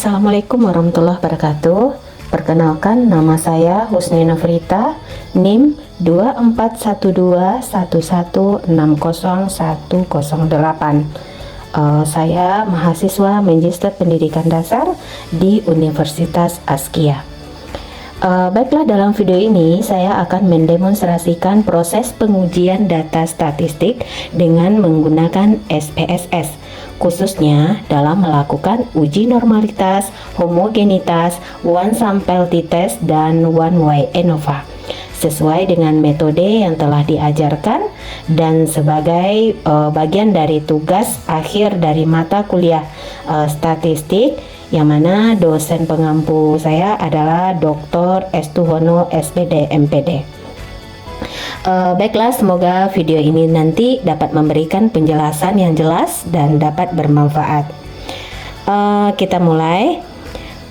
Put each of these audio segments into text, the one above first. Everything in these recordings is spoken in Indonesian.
Assalamualaikum warahmatullahi wabarakatuh. Perkenalkan, nama saya Husni Nafrita, NIM 241211601008. Saya mahasiswa Magister Pendidikan Dasar di Universitas Askia. Baiklah, dalam video ini saya akan mendemonstrasikan proses pengujian data statistik dengan menggunakan SPSS, khususnya dalam melakukan uji normalitas, homogenitas, one sample t-test, dan one way ANOVA sesuai dengan metode yang telah diajarkan dan sebagai bagian dari tugas akhir dari mata kuliah statistik, yang mana dosen pengampu saya adalah Dr. Estuhono SPD MPD. Baiklah, semoga video ini nanti dapat memberikan penjelasan yang jelas dan dapat bermanfaat. Kita mulai.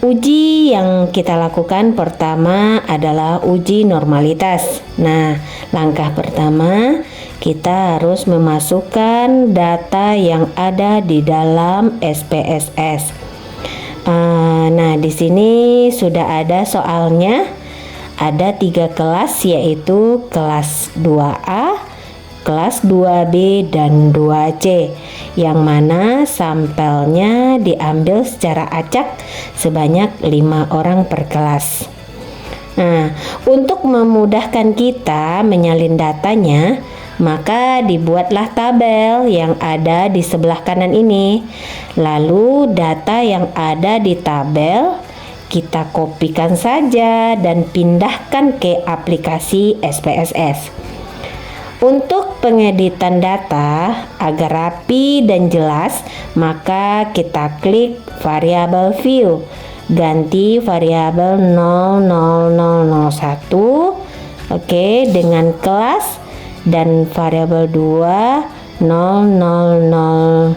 Uji yang kita lakukan pertama adalah uji normalitas. Nah, langkah pertama kita harus memasukkan data yang ada di dalam SPSS. Nah, di sini sudah ada soalnya. Ada 3 kelas, yaitu kelas 2A, kelas 2B, dan 2C, yang mana sampelnya diambil secara acak sebanyak 5 orang per kelas. Nah, untuk memudahkan kita menyalin datanya, maka dibuatlah tabel yang ada di sebelah kanan ini. Lalu data yang ada di tabel kita kopikan saja dan pindahkan ke aplikasi SPSS. Untuk pengeditan data agar rapi dan jelas, maka kita klik variabel view, ganti variabel 00001, oke, dengan kelas, dan variabel 2 0002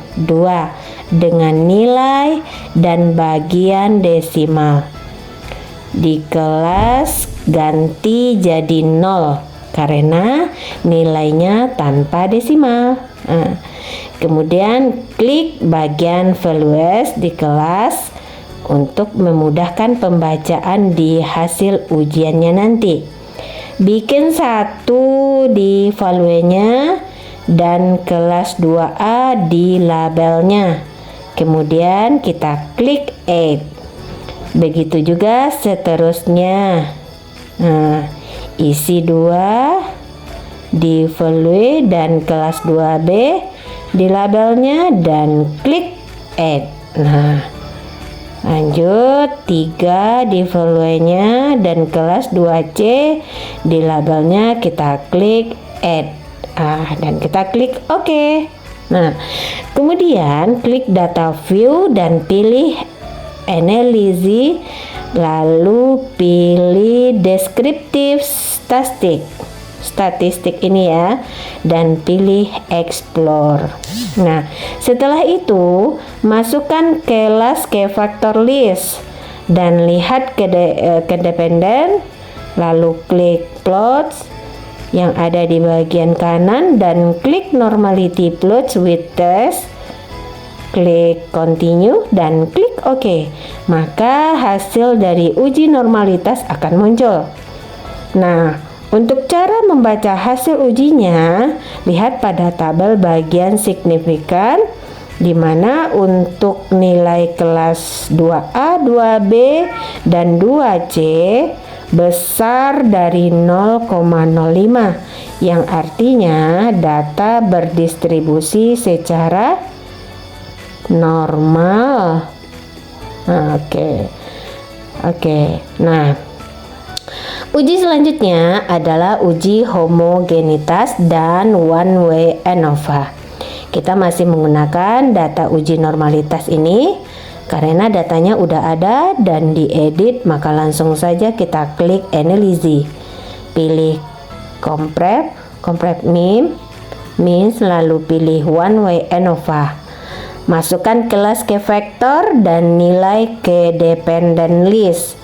dengan nilai dan bagian desimal. Di kelas ganti jadi 0 karena nilainya tanpa desimal. Kemudian klik bagian values di kelas untuk memudahkan pembacaan di hasil ujiannya nanti. Bikin satu di valuenya dan kelas 2A di labelnya. Kemudian kita klik add. Begitu juga seterusnya. Nah, isi 2 di value dan kelas 2B di labelnya dan klik add. Nah, lanjut 3 di value-nya dan kelas 2C di labelnya, kita klik add. Dan kita klik OK. Nah, kemudian klik data view dan pilih analysis, lalu pilih descriptive statistik ini ya, dan pilih explore. Nah, setelah itu masukkan kelas ke factor list dan lihat ke dependen, lalu klik plots yang ada di bagian kanan dan klik normality plots with test, klik continue dan klik OK. Maka hasil dari uji normalitas akan muncul. Nah, untuk cara membaca hasil ujinya, lihat pada tabel bagian signifikan, di mana untuk nilai kelas 2A, 2B, dan 2C besar dari 0,05, yang artinya data berdistribusi secara normal. Oke. Nah, uji selanjutnya adalah uji homogenitas dan one way ANOVA. Kita masih menggunakan data uji normalitas ini karena datanya udah ada dan diedit, maka langsung saja kita klik analysis, pilih compress means, lalu pilih one way ANOVA. Masukkan kelas ke vektor dan nilai ke dependent list,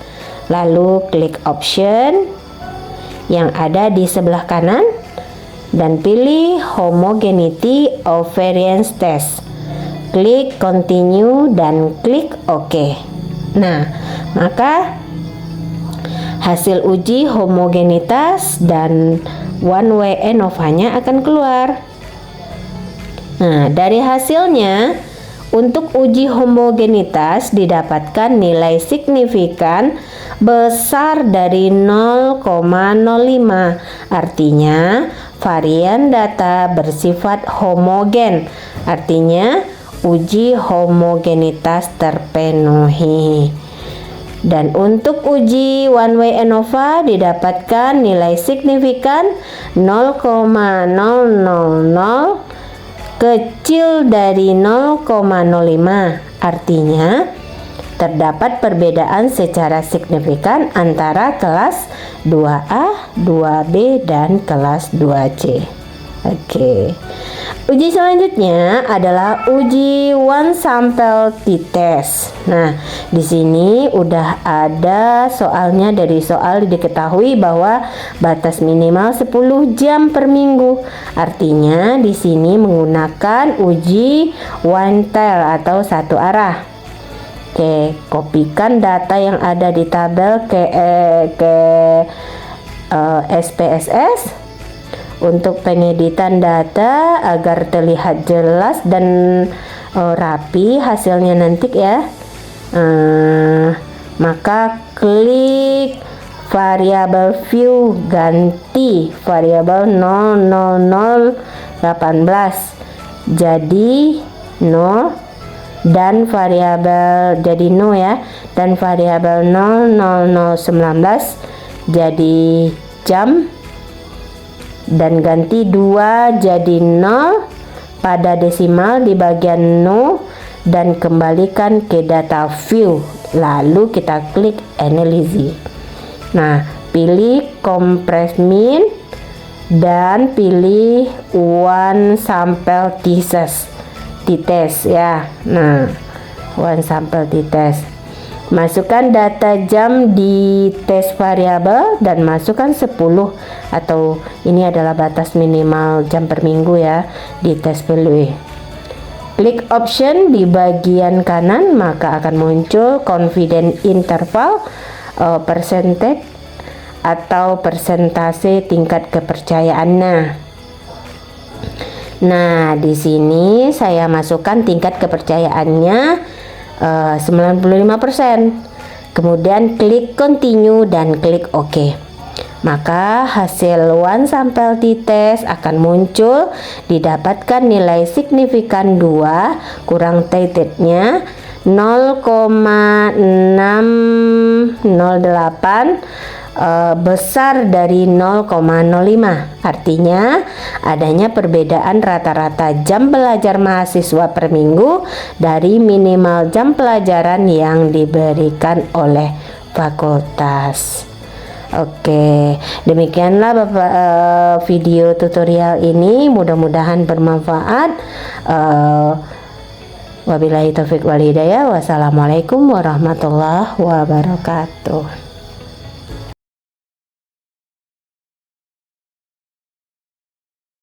lalu klik option yang ada di sebelah kanan dan pilih homogeneity of variance test. Klik continue dan klik OK. Nah, maka hasil uji homogenitas dan one way ANOVA-nya akan keluar. Nah, dari hasilnya untuk uji homogenitas didapatkan nilai signifikan besar dari 0,05. Artinya varian data bersifat homogen. Artinya uji homogenitas terpenuhi. Dan untuk uji one way ANOVA didapatkan nilai signifikan 0,000 kecil dari 0,05. Artinya terdapat perbedaan secara signifikan antara kelas 2A, 2B, dan kelas 2C. Oke. Uji selanjutnya adalah uji one sample t-test. Nah, di sini udah ada soalnya. Dari soal diketahui bahwa batas minimal 10 jam per minggu. Artinya di sini menggunakan uji one tail atau satu arah. Oke, kopikan data yang ada di tabel ke SPSS untuk pengeditan data agar terlihat jelas dan rapi hasilnya nanti ya. Maka klik variabel view, ganti variabel 00018 jadi 0 dan variabel jadi no ya, dan variabel 00019 jadi jam, dan ganti 2 jadi 0 pada desimal di bagian no, dan kembalikan ke data view. Lalu kita klik analysis. Nah, pilih compress mean dan pilih one sample t-test ya. Nah, one sample t-test. Masukkan data jam di tes variabel dan masukkan 10 atau ini adalah batas minimal jam per minggu ya di tes value. Klik option di bagian kanan, maka akan muncul confidence interval, percentage atau persentase tingkat kepercayaannya. Nah, di sini saya masukkan tingkat kepercayaannya 95%. Kemudian klik continue dan klik OK. Maka hasil one sample t-test akan muncul, didapatkan nilai signifikan 2 kurang t-testnya 0,608 besar dari 0,05. Artinya adanya perbedaan rata-rata jam belajar mahasiswa per minggu dari minimal jam pelajaran yang diberikan oleh fakultas. Oke, demikianlah Bapak video tutorial ini, mudah-mudahan bermanfaat. Wabillahi taufiq wal hidayah. Wassalamualaikum warahmatullahi wabarakatuh.